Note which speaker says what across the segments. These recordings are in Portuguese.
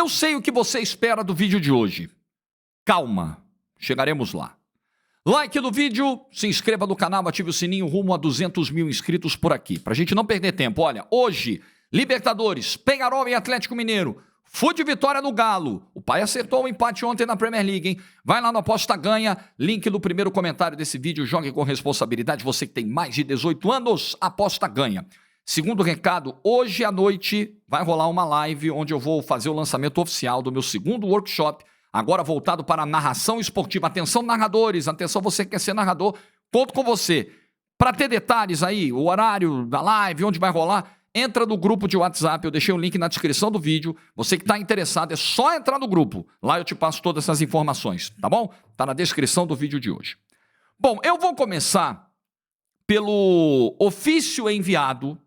Speaker 1: Eu sei o que você espera do vídeo de hoje. Calma, chegaremos lá. Like no vídeo, se inscreva no canal, ative o sininho rumo a 200 mil inscritos por aqui. Pra gente não perder tempo. Olha, hoje, Libertadores, Peñarol e Atlético Mineiro. Fute vitória no Galo. O pai acertou o empate ontem na Premier League, hein? Vai lá no Aposta Ganha, link no primeiro comentário desse vídeo. Jogue com responsabilidade. Você que tem mais de 18 anos, Aposta Ganha. Segundo recado, hoje à noite vai rolar uma live onde eu vou fazer o lançamento oficial do meu segundo workshop, agora voltado para a narração esportiva. Atenção, narradores, atenção, você que quer ser narrador, conto com você. Para ter detalhes aí, o horário da live, onde vai rolar, entra no grupo de WhatsApp, eu deixei o link na descrição do vídeo. Você que está interessado, é só entrar no grupo. Lá eu te passo todas essas informações, tá bom? Tá na descrição do vídeo de hoje. Bom, eu vou começar pelo ofício enviado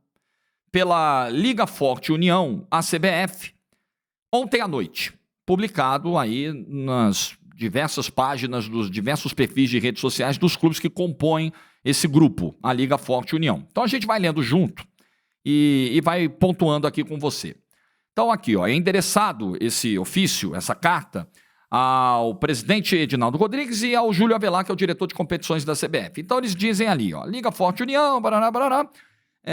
Speaker 1: pela Liga Forte União, a CBF, ontem à noite, publicado aí nas diversas páginas dos diversos perfis de redes sociais dos clubes que compõem esse grupo, a Liga Forte União. Então a gente vai lendo junto e vai pontuando aqui com você. Então aqui, ó, é endereçado esse ofício, essa carta, ao presidente Edinaldo Rodrigues e ao Júlio Avelar, que é o diretor de competições da CBF. Então eles dizem ali, ó, Liga Forte União, barará, barará,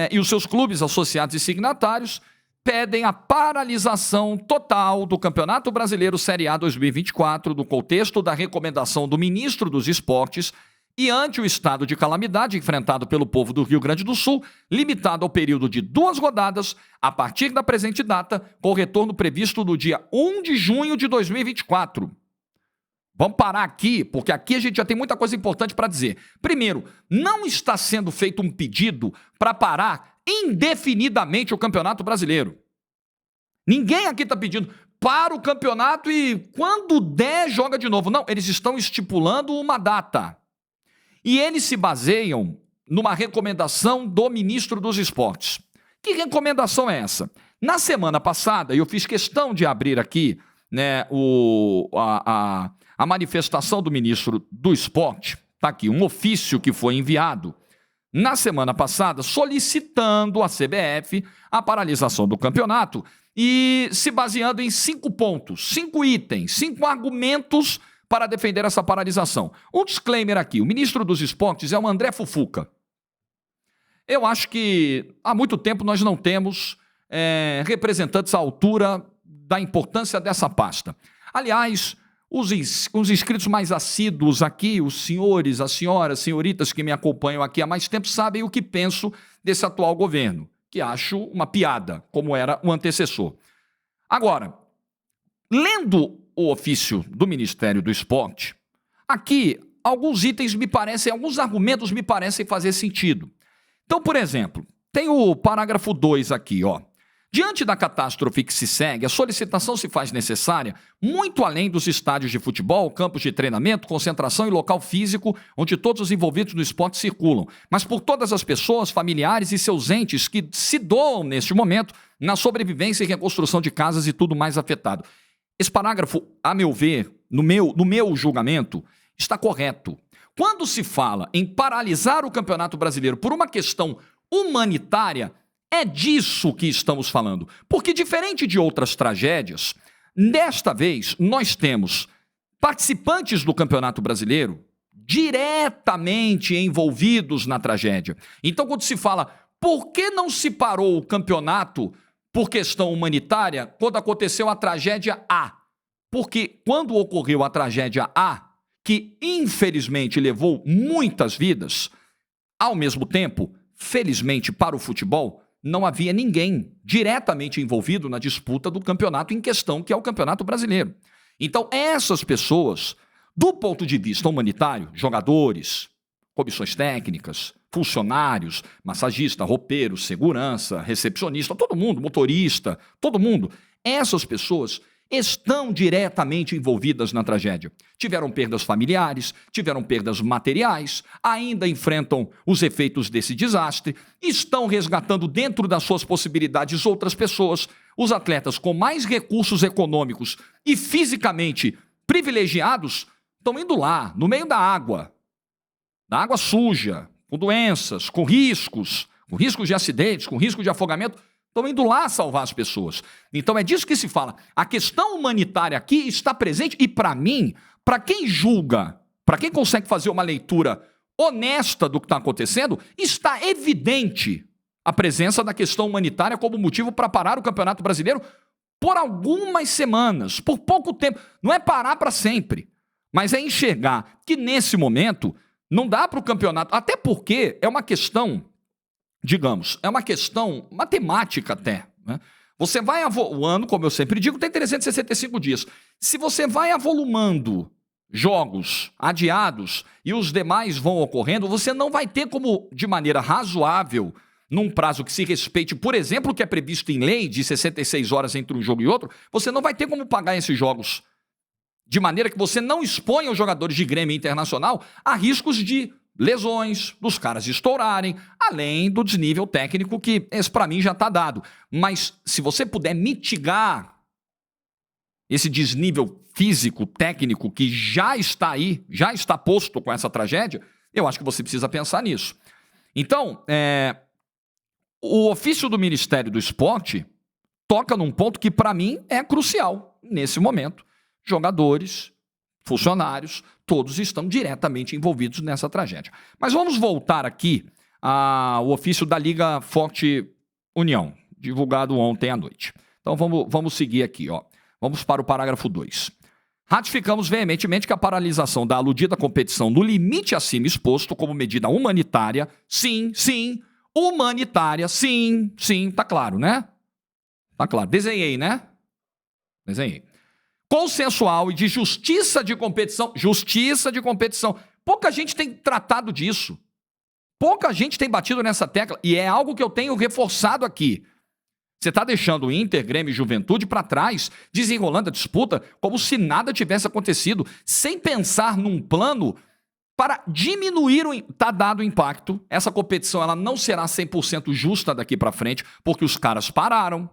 Speaker 1: e os seus clubes associados e signatários pedem a paralisação total do Campeonato Brasileiro Série A 2024 no contexto da recomendação do ministro dos Esportes e ante o estado de calamidade enfrentado pelo povo do Rio Grande do Sul, limitado ao período de 2 rodadas a partir da presente data, com retorno previsto no dia 1 de junho de 2024. Vamos parar aqui, porque aqui a gente já tem muita coisa importante para dizer. Primeiro, não está sendo feito um pedido para parar indefinidamente o Campeonato Brasileiro. Ninguém aqui está pedindo para o campeonato e quando der joga de novo. Não, eles estão estipulando uma data. E eles se baseiam numa recomendação do ministro dos Esportes. Que recomendação é essa? Na semana passada, e eu fiz questão de abrir aqui, né, a manifestação do ministro do Esporte, está aqui, um ofício que foi enviado na semana passada solicitando à CBF a paralisação do campeonato e se baseando em 5 pontos, 5 itens, 5 argumentos para defender essa paralisação. Um disclaimer aqui, o ministro dos Esportes é o André Fufuca. Eu acho que há muito tempo nós não temos representantes à altura da importância dessa pasta. Aliás, os inscritos mais assíduos aqui, os senhores, as senhoras, senhoritas que me acompanham aqui há mais tempo, sabem o que penso desse atual governo, que acho uma piada, como era o antecessor. Agora, lendo o ofício do Ministério do Esporte, aqui alguns itens me parecem, alguns argumentos me parecem fazer sentido. Então, por exemplo, tem o parágrafo 2 aqui, ó. Diante da catástrofe que se segue, a solicitação se faz necessária muito além dos estádios de futebol, campos de treinamento, concentração e local físico onde todos os envolvidos no esporte circulam, mas por todas as pessoas, familiares e seus entes que se doam neste momento na sobrevivência e reconstrução de casas e tudo mais afetado. Esse parágrafo, a meu ver, no meu julgamento, está correto. Quando se fala em paralisar o Campeonato Brasileiro por uma questão humanitária, é disso que estamos falando. Porque, diferente de outras tragédias, desta vez nós temos participantes do Campeonato Brasileiro diretamente envolvidos na tragédia. Então, quando se fala, por que não se parou o campeonato por questão humanitária quando aconteceu a tragédia A? Porque quando ocorreu a tragédia A, que infelizmente levou muitas vidas, ao mesmo tempo, felizmente para o futebol, não havia ninguém diretamente envolvido na disputa do campeonato em questão, que é o Campeonato Brasileiro. Então, essas pessoas, do ponto de vista humanitário, jogadores, comissões técnicas, funcionários, massagista, roupeiro, segurança, recepcionista, todo mundo, motorista, todo mundo, essas pessoas estão diretamente envolvidas na tragédia. Tiveram perdas familiares, tiveram perdas materiais, ainda enfrentam os efeitos desse desastre, estão resgatando dentro das suas possibilidades outras pessoas. Os atletas com mais recursos econômicos e fisicamente privilegiados estão indo lá, no meio da água suja, com doenças, com riscos de acidentes, com risco de afogamento, Estão indo lá salvar as pessoas. Então é disso que se fala. A questão humanitária aqui está presente e, para mim, para quem julga, para quem consegue fazer uma leitura honesta do que está acontecendo, está evidente a presença da questão humanitária como motivo para parar o Campeonato Brasileiro por algumas semanas, por pouco tempo. Não é parar para sempre, mas é enxergar que, nesse momento, não dá para o campeonato, até porque é uma questão, digamos, é uma questão matemática até, né? Você vai o ano, como eu sempre digo, tem 365 dias. Se você vai avolumando jogos adiados e os demais vão ocorrendo, você não vai ter como, de maneira razoável, num prazo que se respeite, por exemplo, o que é previsto em lei, de 66 horas entre um jogo e outro, você não vai ter como pagar esses jogos de maneira que você não exponha os jogadores de Grêmio Internacional a riscos de lesões, dos caras estourarem, além do desnível técnico que esse para mim já está dado. Mas se você puder mitigar esse desnível físico, técnico que já está aí, já está posto com essa tragédia, eu acho que você precisa pensar nisso. Então, o ofício do Ministério do Esporte toca num ponto que para mim é crucial nesse momento. Jogadores, funcionários, todos estão diretamente envolvidos nessa tragédia. Mas vamos voltar aqui ao ofício da Liga Forte União, divulgado ontem à noite. Então vamos seguir aqui, ó. Vamos para o parágrafo 2. Ratificamos veementemente que a paralisação da aludida competição no limite acima exposto como medida humanitária, sim, humanitária, sim, tá claro, né? Tá claro. Desenhei, né? Desenhei. Consensual e de justiça de competição. Pouca gente tem tratado disso. Pouca gente tem batido nessa tecla. E é algo que eu tenho reforçado aqui. Você está deixando o Inter, Grêmio e Juventude para trás, desenrolando a disputa como se nada tivesse acontecido, sem pensar num plano para diminuir o... Está dado o impacto. Essa competição ela não será 100% justa daqui para frente, porque os caras pararam.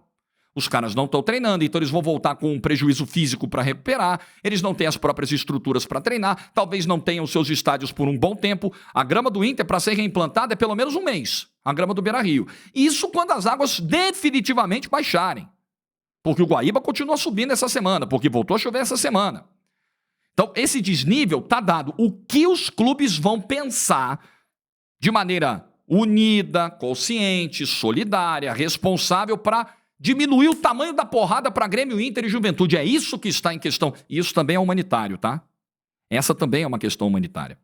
Speaker 1: Os caras não estão treinando, então eles vão voltar com um prejuízo físico para recuperar, eles não têm as próprias estruturas para treinar, talvez não tenham seus estádios por um bom tempo. A grama do Inter, para ser reimplantada, é pelo menos um mês, a grama do Beira-Rio. Isso quando as águas definitivamente baixarem, porque o Guaíba continua subindo essa semana, porque voltou a chover essa semana. Então, esse desnível está dado. O que os clubes vão pensar de maneira unida, consciente, solidária, responsável para diminuir o tamanho da porrada para Grêmio, Inter e Juventude. É isso que está em questão. E isso também é humanitário, tá? Essa também é uma questão humanitária.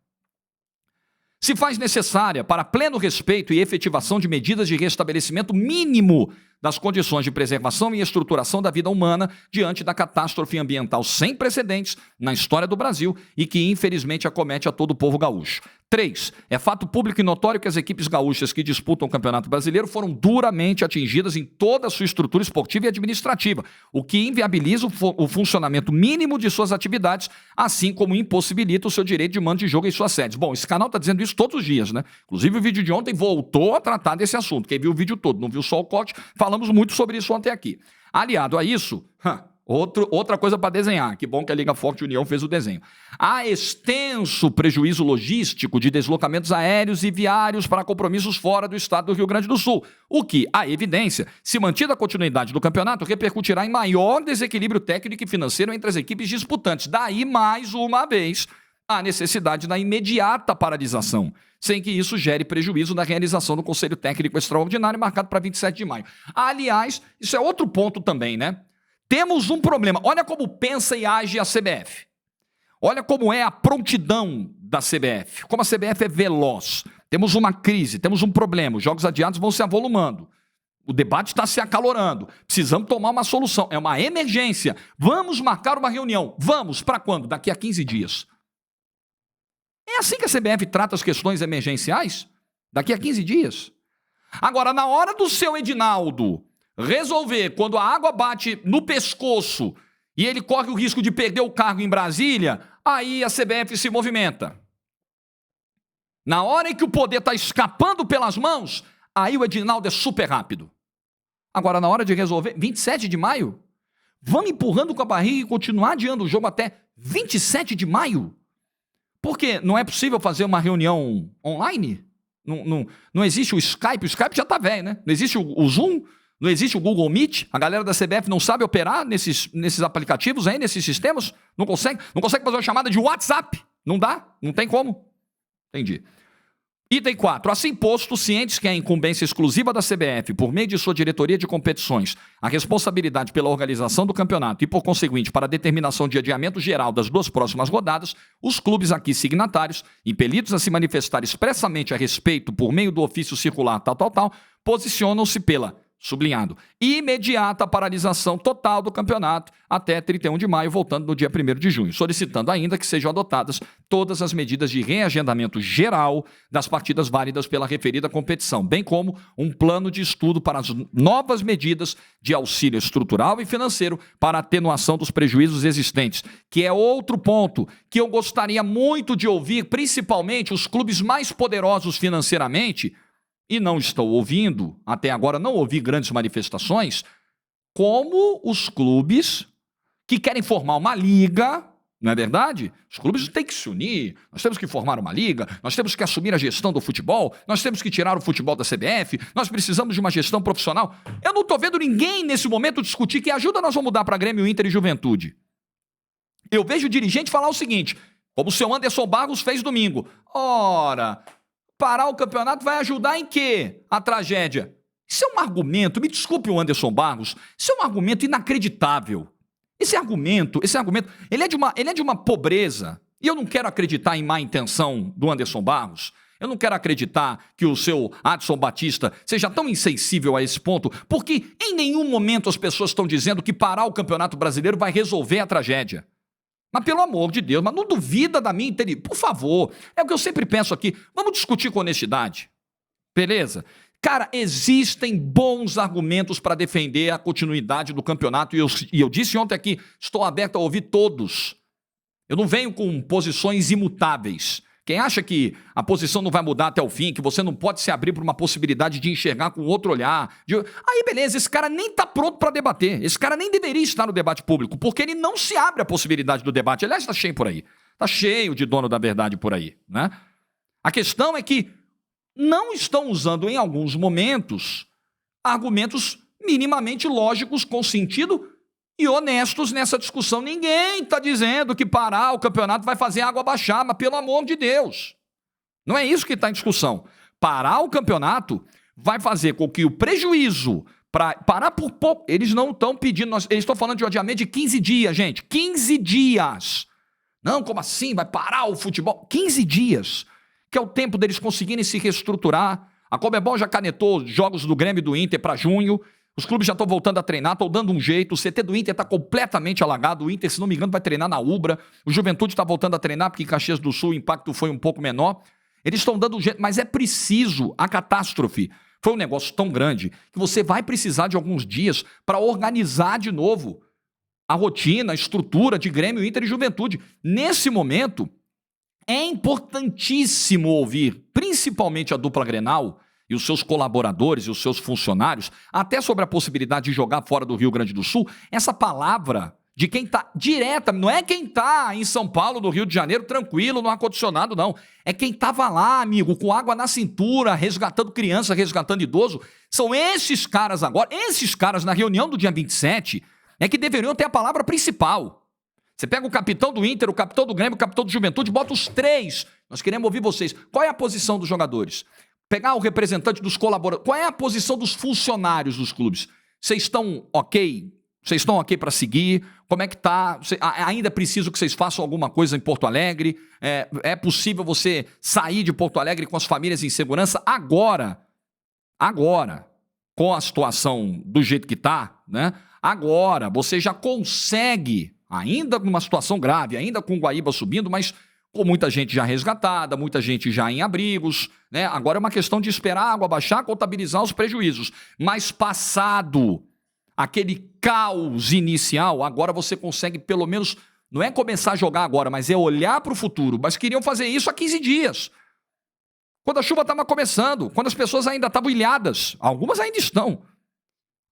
Speaker 1: Se faz necessária para pleno respeito e efetivação de medidas de restabelecimento mínimo das condições de preservação e estruturação da vida humana diante da catástrofe ambiental sem precedentes na história do Brasil e que, infelizmente, acomete a todo o povo gaúcho. 3. É fato público e notório que as equipes gaúchas que disputam o Campeonato Brasileiro foram duramente atingidas em toda a sua estrutura esportiva e administrativa, o que inviabiliza o funcionamento mínimo de suas atividades, assim como impossibilita o seu direito de mando de jogo em suas sedes. Bom, esse canal está dizendo isso todos os dias, né? Inclusive o vídeo de ontem voltou a tratar desse assunto. Quem viu o vídeo todo, não viu só o corte, falamos muito sobre isso ontem aqui. Aliado a isso... outra coisa para desenhar, que bom que a Liga Forte União fez o desenho. Há extenso prejuízo logístico de deslocamentos aéreos e viários para compromissos fora do estado do Rio Grande do Sul, o que, à evidência, se mantida a continuidade do campeonato, repercutirá em maior desequilíbrio técnico e financeiro entre as equipes disputantes. Daí, mais uma vez, a necessidade da imediata paralisação, sem que isso gere prejuízo na realização do Conselho Técnico Extraordinário marcado para 27 de maio. Aliás, isso é outro ponto também, né? Temos um problema. Olha como pensa e age a CBF. Olha como é a prontidão da CBF. Como a CBF é veloz. Temos uma crise, temos um problema. Os jogos adiados vão se avolumando. O debate está se acalorando. Precisamos tomar uma solução. É uma emergência. Vamos marcar uma reunião. Vamos. Para quando? Daqui a 15 dias. É assim que a CBF trata as questões emergenciais? Daqui a 15 dias. Agora, na hora do seu Edinaldo resolver, quando a água bate no pescoço e ele corre o risco de perder o cargo em Brasília, aí a CBF se movimenta. Na hora em que o poder está escapando pelas mãos, aí o Edinaldo é super rápido. Agora, na hora de resolver, 27 de maio? Vamos empurrando com a barriga e continuar adiando o jogo até 27 de maio? Porque não é possível fazer uma reunião online? Não existe o Skype já está velho, né? Não existe o Zoom? Não existe o Google Meet? A galera da CBF não sabe operar nesses aplicativos aí, nesses sistemas? Não consegue? Não consegue fazer uma chamada de WhatsApp? Não dá? Não tem como? Entendi. Item 4. Assim posto, cientes que é a incumbência exclusiva da CBF, por meio de sua diretoria de competições, a responsabilidade pela organização do campeonato e, por conseguinte, para a determinação de adiamento geral das 2 próximas rodadas, os clubes aqui signatários, impelidos a se manifestar expressamente a respeito por meio do ofício circular tal, posicionam-se pela, sublinhado, imediata paralisação total do campeonato até 31 de maio, voltando no dia 1º de junho, solicitando ainda que sejam adotadas todas as medidas de reagendamento geral das partidas válidas pela referida competição, bem como um plano de estudo para as novas medidas de auxílio estrutural e financeiro para a atenuação dos prejuízos existentes, que é outro ponto que eu gostaria muito de ouvir, principalmente os clubes mais poderosos financeiramente, e não estou ouvindo, até agora não ouvi grandes manifestações, como os clubes que querem formar uma liga, não é verdade? Os clubes têm que se unir, nós temos que formar uma liga, nós temos que assumir a gestão do futebol, nós temos que tirar o futebol da CBF, nós precisamos de uma gestão profissional. Eu não estou vendo ninguém nesse momento discutir que ajuda nós vamos mudar para Grêmio, Inter e Juventude. Eu vejo o dirigente falar o seguinte, como o seu Anderson Barros fez domingo. Ora, parar o campeonato vai ajudar em quê? A tragédia. Isso é um argumento, me desculpe o Anderson Barros, isso é um argumento inacreditável. Esse argumento, ele é de uma pobreza, e eu não quero acreditar em má intenção do Anderson Barros, eu não quero acreditar que o seu Adson Batista seja tão insensível a esse ponto, porque em nenhum momento as pessoas estão dizendo que parar o Campeonato Brasileiro vai resolver a tragédia. Mas pelo amor de Deus, mas não duvida da minha inteligência. Por favor, é o que eu sempre penso aqui. Vamos discutir com honestidade. Beleza? Cara, existem bons argumentos para defender a continuidade do campeonato. E eu disse ontem aqui, estou aberto a ouvir todos. Eu não venho com posições imutáveis. Quem acha que a posição não vai mudar até o fim, que você não pode se abrir para uma possibilidade de enxergar com outro olhar. Aí, beleza, esse cara nem está pronto para debater. Esse cara nem deveria estar no debate público, porque ele não se abre a possibilidade do debate. Aliás, está cheio por aí. Está cheio de dono da verdade por aí, né? A questão é que não estão usando, em alguns momentos, argumentos minimamente lógicos, com sentido e honestos nessa discussão. Ninguém está dizendo que parar o campeonato vai fazer a água baixar, mas pelo amor de Deus. Não é isso que está em discussão. Parar o campeonato vai fazer com que o prejuízo, parar por pouco, eles não estão pedindo, eles estão falando de um adiamento de 15 dias, gente. 15 dias. Não, como assim? Vai parar o futebol? 15 dias, que é o tempo deles conseguirem se reestruturar. A Conmebol já canetou jogos do Grêmio e do Inter para junho. Os clubes já estão voltando a treinar, estão dando um jeito. O CT do Inter está completamente alagado. O Inter, se não me engano, vai treinar na Ubra. O Juventude está voltando a treinar, porque em Caxias do Sul o impacto foi um pouco menor. Eles estão dando um jeito, mas é preciso. A catástrofe foi um negócio tão grande que você vai precisar de alguns dias para organizar de novo a rotina, a estrutura de Grêmio, Inter e Juventude. Nesse momento, é importantíssimo ouvir, principalmente a dupla Grenal, e os seus colaboradores e os seus funcionários, até sobre a possibilidade de jogar fora do Rio Grande do Sul, essa palavra de quem está direta, não é quem está em São Paulo, no Rio de Janeiro, tranquilo, no ar-condicionado, não. É quem estava lá, amigo, com água na cintura, resgatando criança, resgatando idoso. São esses caras agora, esses caras na reunião do dia 27, é que deveriam ter a palavra principal. Você pega o capitão do Inter, o capitão do Grêmio, o capitão do Juventude, bota os três. Nós queremos ouvir vocês. Qual é a posição dos jogadores? Pegar o representante dos colaboradores. Qual é a posição dos funcionários dos clubes? Vocês estão ok? Vocês estão ok para seguir? Como é que tá? Ainda é preciso que vocês façam alguma coisa em Porto Alegre? É possível você sair de Porto Alegre com as famílias em segurança? Agora, com a situação do jeito que está, né? Agora, você já consegue, ainda numa situação grave, ainda com Guaíba subindo, mas com muita gente já resgatada, muita gente já em abrigos, né? Agora é uma questão de esperar a água baixar, contabilizar os prejuízos. Mas passado aquele caos inicial, agora você consegue pelo menos, não é começar a jogar agora, mas é olhar para o futuro. Mas queriam fazer isso há 15 dias. Quando a chuva estava começando, quando as pessoas ainda estavam ilhadas, algumas ainda estão.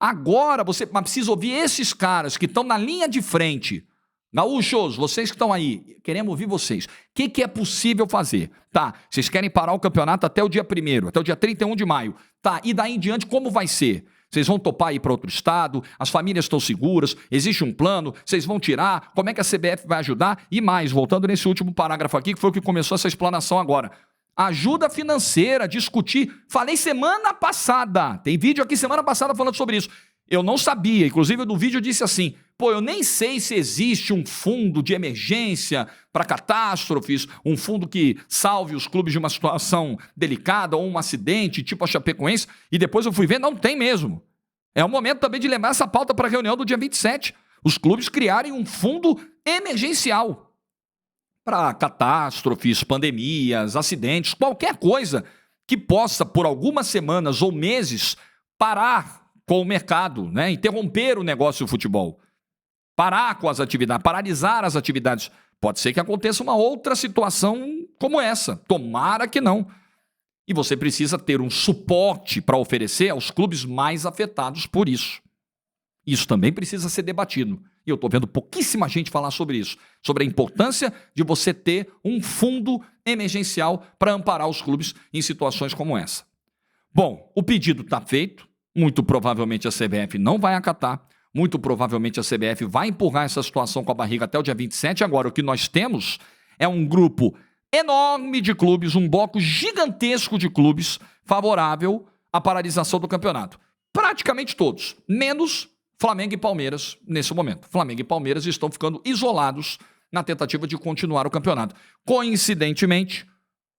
Speaker 1: Agora você precisa ouvir esses caras que estão na linha de frente. Gaúchos, vocês que estão aí, queremos ouvir vocês. O que é possível fazer? Tá, vocês querem parar o campeonato até o dia 1º, até o dia 31 de maio. Tá, e daí em diante como vai ser? Vocês vão topar ir para outro estado? As famílias estão seguras? Existe um plano? Vocês vão tirar? Como é que a CBF vai ajudar? E mais, voltando nesse último parágrafo aqui, que foi o que começou essa explanação agora. Ajuda financeira, discutir. Falei semana passada. Tem vídeo aqui semana passada falando sobre isso. Eu não sabia. Inclusive, no vídeo eu disse assim, eu nem sei se existe um fundo de emergência para catástrofes, um fundo que salve os clubes de uma situação delicada ou um acidente, tipo a Chapecoense, e depois eu fui ver, não tem mesmo. É o momento também de levar essa pauta para a reunião do dia 27. Os clubes criarem um fundo emergencial para catástrofes, pandemias, acidentes, qualquer coisa que possa, por algumas semanas ou meses, parar com o mercado, né? Interromper o negócio do futebol. Parar com as atividades, paralisar as atividades. Pode ser que aconteça uma outra situação como essa. Tomara que não. E você precisa ter um suporte para oferecer aos clubes mais afetados por isso. Isso também precisa ser debatido. E eu estou vendo pouquíssima gente falar sobre isso. Sobre a importância de você ter um fundo emergencial para amparar os clubes em situações como essa. Bom, o pedido está feito. Muito provavelmente a CBF não vai acatar. Muito provavelmente a CBF vai empurrar essa situação com a barriga até o dia 27. Agora, o que nós temos é um grupo enorme de clubes, um bloco gigantesco de clubes favorável à paralisação do campeonato. Praticamente todos, menos Flamengo e Palmeiras nesse momento. Flamengo e Palmeiras estão ficando isolados na tentativa de continuar o campeonato. Coincidentemente,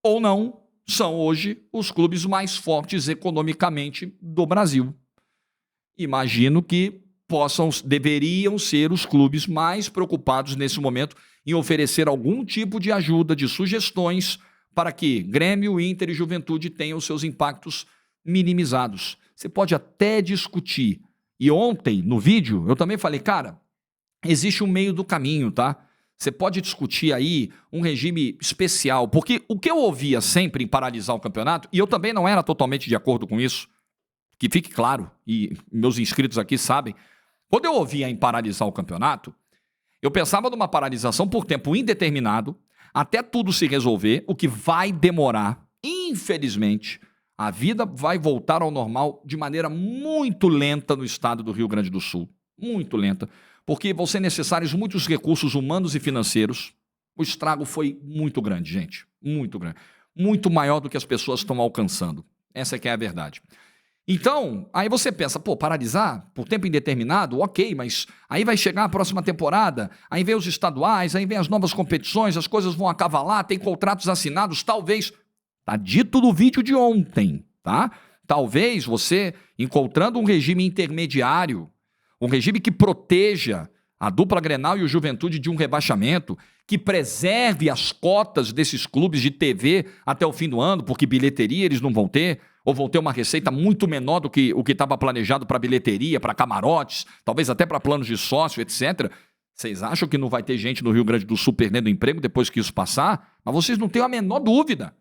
Speaker 1: ou não, são hoje os clubes mais fortes economicamente do Brasil. Imagino que deveriam ser os clubes mais preocupados nesse momento em oferecer algum tipo de ajuda, de sugestões para que Grêmio, Inter e Juventude tenham seus impactos minimizados. Você pode até discutir. E ontem, no vídeo, eu também falei, cara, existe um meio do caminho, tá? Você pode discutir aí um regime especial, porque o que eu ouvia sempre em paralisar o campeonato, e eu também não era totalmente de acordo com isso, que fique claro, e meus inscritos aqui sabem, quando eu ouvia em paralisar o campeonato, eu pensava numa paralisação por tempo indeterminado, até tudo se resolver, o que vai demorar, infelizmente. A vida vai voltar ao normal de maneira muito lenta no estado do Rio Grande do Sul. Muito lenta. Porque vão ser necessários muitos recursos humanos e financeiros. O estrago foi muito grande, gente. Muito grande. Muito maior do que as pessoas estão alcançando. Essa que é a verdade. Então, aí você pensa, paralisar por tempo indeterminado, ok, mas aí vai chegar a próxima temporada, aí vem os estaduais, aí vem as novas competições, as coisas vão acavalar, tem contratos assinados, talvez. Tá dito no vídeo de ontem, tá? Talvez você, encontrando um regime intermediário, um regime que proteja a dupla Grenal e o Juventude de um rebaixamento, que preserve as cotas desses clubes de TV até o fim do ano, porque bilheteria eles não vão ter, ou vão ter uma receita muito menor do que o que estava planejado para bilheteria, para camarotes, talvez até para planos de sócio, etc. Vocês acham que não vai ter gente no Rio Grande do Sul perdendo emprego depois que isso passar? Mas vocês não têm a menor dúvida.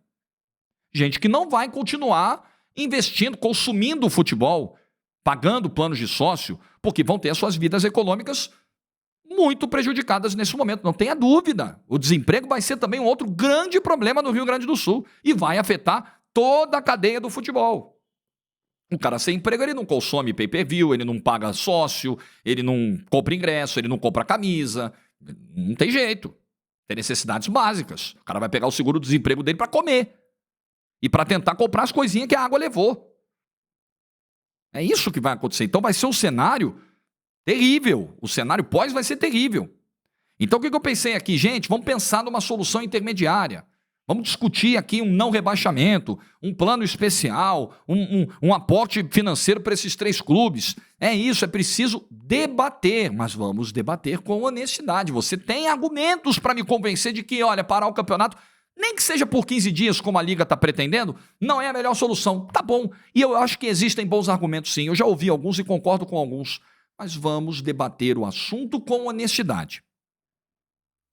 Speaker 1: Gente que não vai continuar investindo, consumindo o futebol, pagando planos de sócio, porque vão ter as suas vidas econômicas muito prejudicadas nesse momento. Não tenha dúvida. O desemprego vai ser também um outro grande problema no Rio Grande do Sul e vai afetar toda a cadeia do futebol. O cara sem emprego, ele não consome pay-per-view, ele não paga sócio, ele não compra ingresso, ele não compra camisa. Não tem jeito. Tem necessidades básicas. O cara vai pegar o seguro-desemprego dele para comer e para tentar comprar as coisinhas que a água levou. É isso que vai acontecer. Então vai ser um cenário terrível. O cenário pós vai ser terrível. Então o que eu pensei aqui? Gente, vamos pensar numa solução intermediária. Vamos discutir aqui um não rebaixamento, um plano especial, um aporte financeiro para esses 3 clubes. É isso, é preciso debater, mas vamos debater com honestidade. Você tem argumentos para me convencer de que, olha, parar o campeonato, nem que seja por 15 dias, como a Liga está pretendendo, não é a melhor solução. Tá bom, e eu acho que existem bons argumentos sim, eu já ouvi alguns e concordo com alguns, mas vamos debater o assunto com honestidade.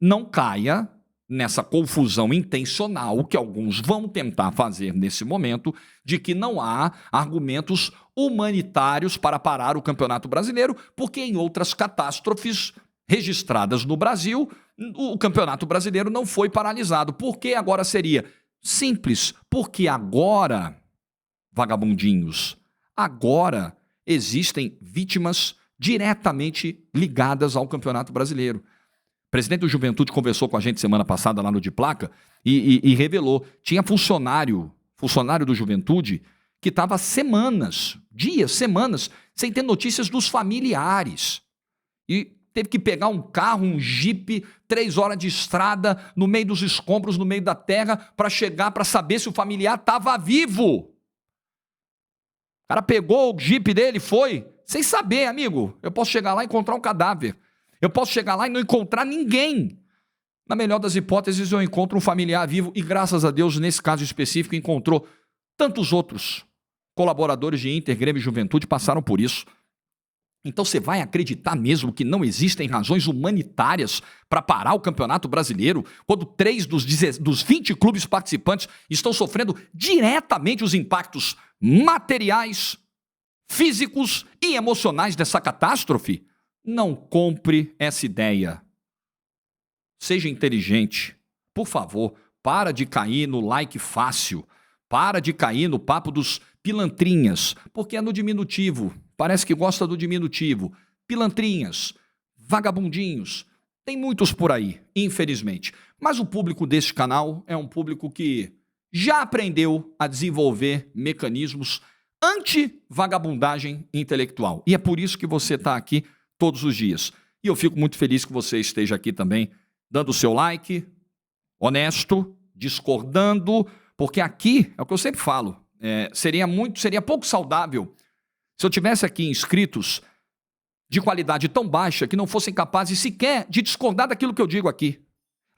Speaker 1: Não caia nessa confusão intencional que alguns vão tentar fazer nesse momento, de que não há argumentos humanitários para parar o Campeonato Brasileiro, porque em outras catástrofes registradas no Brasil, o Campeonato Brasileiro não foi paralisado. Por que agora seria? Simples, porque agora, vagabundinhos, agora existem vítimas diretamente ligadas ao Campeonato Brasileiro. O presidente do Juventude conversou com a gente semana passada lá no De Placa e revelou, tinha funcionário do Juventude que estava semanas, sem ter notícias dos familiares. E teve que pegar um carro, um jipe, 3 horas de estrada, no meio dos escombros, no meio da terra, para chegar, para saber se o familiar estava vivo. O cara pegou o jipe dele, foi, sem saber, amigo. Eu posso chegar lá e encontrar um cadáver. Eu posso chegar lá e não encontrar ninguém. Na melhor das hipóteses, eu encontro um familiar vivo e, graças a Deus, nesse caso específico, encontrou. Tantos outros colaboradores de Inter, Grêmio e Juventude passaram por isso. Então você vai acreditar mesmo que não existem razões humanitárias para parar o Campeonato Brasileiro, quando 3 dos 20 clubes participantes estão sofrendo diretamente os impactos materiais, físicos e emocionais dessa catástrofe? Não compre essa ideia. Seja inteligente. Por favor, para de cair no like fácil. Para de cair no papo dos pilantrinhas, porque é no diminutivo. Parece que gosta do diminutivo. Pilantrinhas, vagabundinhos. Tem muitos por aí, infelizmente. Mas o público deste canal é um público que já aprendeu a desenvolver mecanismos anti-vagabundagem intelectual. E é por isso que você está aqui todos os dias. E eu fico muito feliz que você esteja aqui também, dando o seu like, honesto, discordando, porque aqui, é o que eu sempre falo, seria pouco saudável se eu tivesse aqui inscritos de qualidade tão baixa que não fossem capazes sequer de discordar daquilo que eu digo aqui.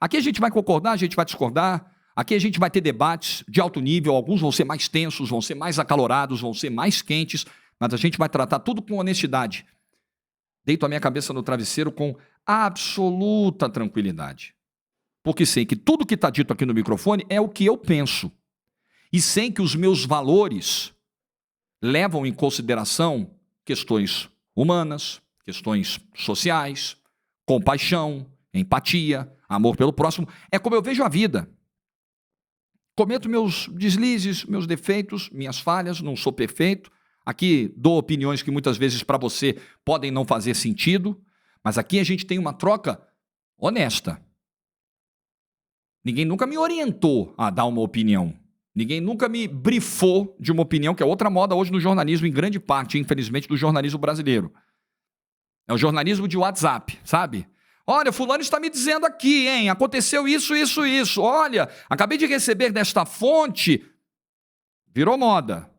Speaker 1: Aqui a gente vai concordar, a gente vai discordar, aqui a gente vai ter debates de alto nível, alguns vão ser mais tensos, vão ser mais acalorados, vão ser mais quentes, mas a gente vai tratar tudo com honestidade. Deito a minha cabeça no travesseiro com absoluta tranquilidade. Porque sei que tudo que está dito aqui no microfone é o que eu penso. E sei que os meus valores levam em consideração questões humanas, questões sociais, compaixão, empatia, amor pelo próximo. É como eu vejo a vida. Cometo meus deslizes, meus defeitos, minhas falhas, não sou perfeito. Aqui dou opiniões que muitas vezes para você podem não fazer sentido, mas aqui a gente tem uma troca honesta. Ninguém nunca me orientou a dar uma opinião. Ninguém nunca me brifou de uma opinião, que é outra moda hoje no jornalismo, em grande parte, infelizmente, do jornalismo brasileiro. É o jornalismo de WhatsApp, sabe? Olha, fulano está me dizendo aqui, hein? Aconteceu isso, isso, isso. Olha, acabei de receber desta fonte. Virou moda.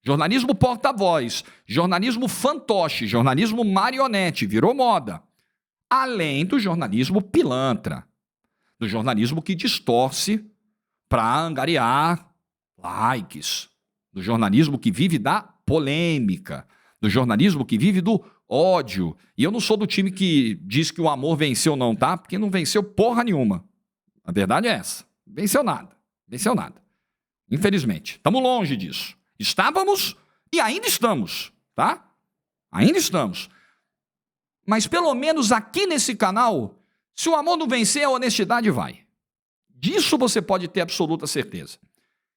Speaker 1: Jornalismo porta-voz, jornalismo fantoche, jornalismo marionete, virou moda. Além do jornalismo pilantra, do jornalismo que distorce para angariar likes, do jornalismo que vive da polêmica, do jornalismo que vive do ódio. E eu não sou do time que diz que o amor venceu não, tá? Porque não venceu porra nenhuma. A verdade é essa. Venceu nada. Infelizmente. Estamos longe disso. Estávamos e ainda estamos, tá? Ainda estamos. Mas pelo menos aqui nesse canal, se o amor não vencer, a honestidade vai. Disso você pode ter absoluta certeza.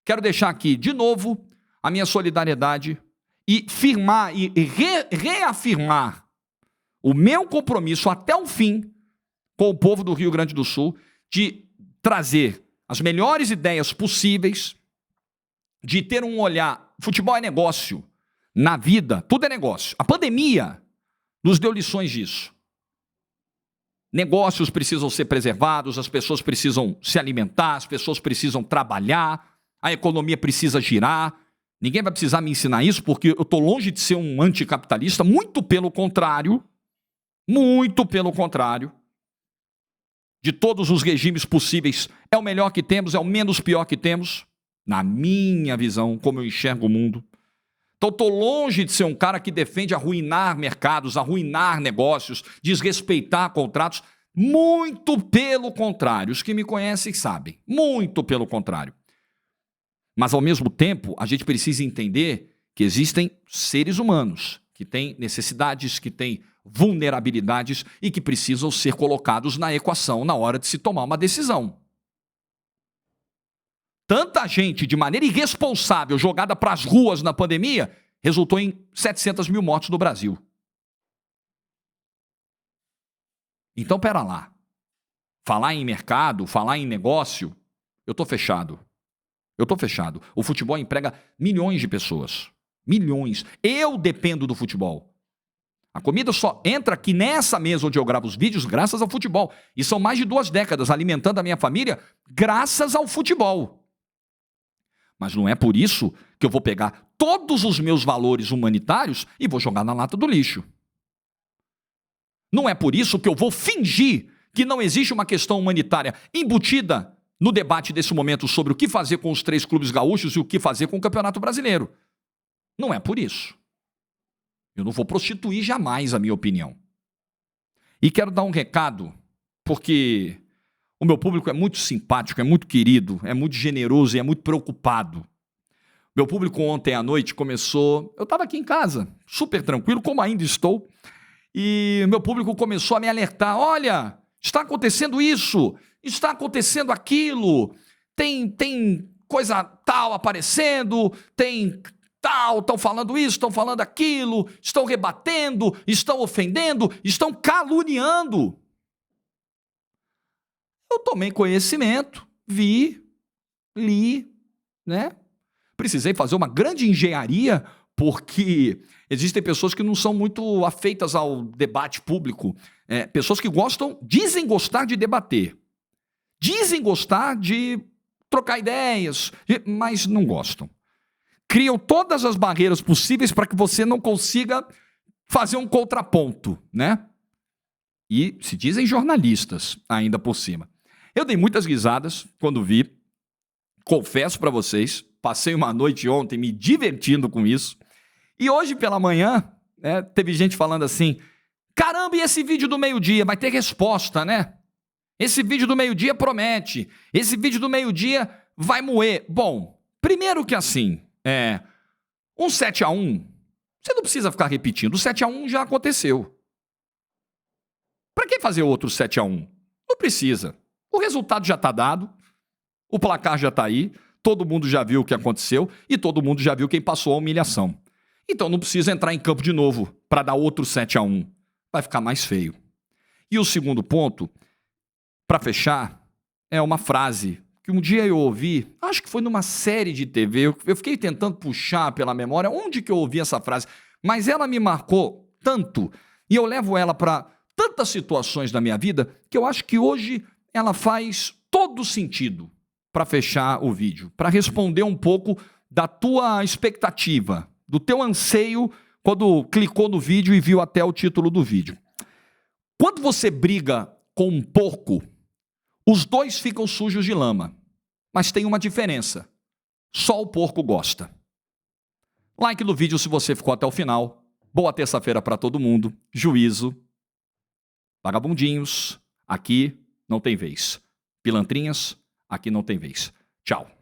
Speaker 1: Quero deixar aqui, de novo, a minha solidariedade e firmar e reafirmar o meu compromisso até o fim com o povo do Rio Grande do Sul de trazer as melhores ideias possíveis, de ter um olhar. Futebol é negócio. Na vida, tudo é negócio. A pandemia nos deu lições disso. Negócios precisam ser preservados, as pessoas precisam se alimentar, as pessoas precisam trabalhar, a economia precisa girar. Ninguém vai precisar me ensinar isso, porque eu estou longe de ser um anticapitalista, muito pelo contrário. De todos os regimes possíveis, é o melhor que temos, é o menos pior que temos. Na minha visão, como eu enxergo o mundo. Então, estou longe de ser um cara que defende arruinar mercados, arruinar negócios, desrespeitar contratos. Muito pelo contrário. Os que me conhecem sabem. Muito pelo contrário. Mas, ao mesmo tempo, a gente precisa entender que existem seres humanos que têm necessidades, que têm vulnerabilidades e que precisam ser colocados na equação na hora de se tomar uma decisão. Tanta gente de maneira irresponsável jogada para as ruas na pandemia, resultou em 700 mil mortes no Brasil. Então, pera lá. Falar em mercado, falar em negócio, eu tô fechado. Eu tô fechado. O futebol emprega milhões de pessoas. Milhões. Eu dependo do futebol. A comida só entra aqui nessa mesa onde eu gravo os vídeos graças ao futebol. E são mais de 2 décadas alimentando a minha família graças ao futebol. Mas não é por isso que eu vou pegar todos os meus valores humanitários e vou jogar na lata do lixo. Não é por isso que eu vou fingir que não existe uma questão humanitária embutida no debate desse momento sobre o que fazer com os 3 clubes gaúchos e o que fazer com o Campeonato Brasileiro. Não é por isso. Eu não vou prostituir jamais a minha opinião. E quero dar um recado, porque o meu público é muito simpático, é muito querido, é muito generoso e é muito preocupado. Meu público ontem à noite começou... Eu estava aqui em casa, super tranquilo, como ainda estou, e meu público começou a me alertar. Olha, está acontecendo isso, está acontecendo aquilo, tem coisa tal aparecendo, tem tal, estão falando isso, estão falando aquilo, estão rebatendo, estão ofendendo, estão caluniando. Eu tomei conhecimento, vi, li, né? Precisei fazer uma grande engenharia, porque existem pessoas que não são muito afeitas ao debate público. Pessoas que dizem gostar de debater. Dizem gostar de trocar ideias, mas não gostam. Criam todas as barreiras possíveis para que você não consiga fazer um contraponto, né? E se dizem jornalistas, ainda por cima. Eu dei muitas risadas quando vi, confesso para vocês, passei uma noite ontem me divertindo com isso, e hoje pela manhã, teve gente falando assim, caramba, e esse vídeo do meio-dia? Vai ter resposta, né? Esse vídeo do meio-dia promete, esse vídeo do meio-dia vai moer. Bom, primeiro que assim, um 7-1, você não precisa ficar repetindo, o 7-1 já aconteceu. Para que fazer outro 7-1? Não precisa. O resultado já está dado, o placar já está aí, todo mundo já viu o que aconteceu e todo mundo já viu quem passou a humilhação. Então não precisa entrar em campo de novo para dar outro 7-1. Vai ficar mais feio. E o segundo ponto, para fechar, é uma frase que um dia eu ouvi, acho que foi numa série de TV, eu fiquei tentando puxar pela memória onde que eu ouvi essa frase, mas ela me marcou tanto e eu levo ela para tantas situações da minha vida que eu acho que hoje ela faz todo sentido para fechar o vídeo, para responder um pouco da tua expectativa, do teu anseio quando clicou no vídeo e viu até o título do vídeo. Quando você briga com um porco, os dois ficam sujos de lama, mas tem uma diferença, só o porco gosta. Like no vídeo se você ficou até o final. Boa terça-feira para todo mundo, juízo. Vagabundinhos, aqui não tem vez. Pilantrinhas, aqui não tem vez. Tchau.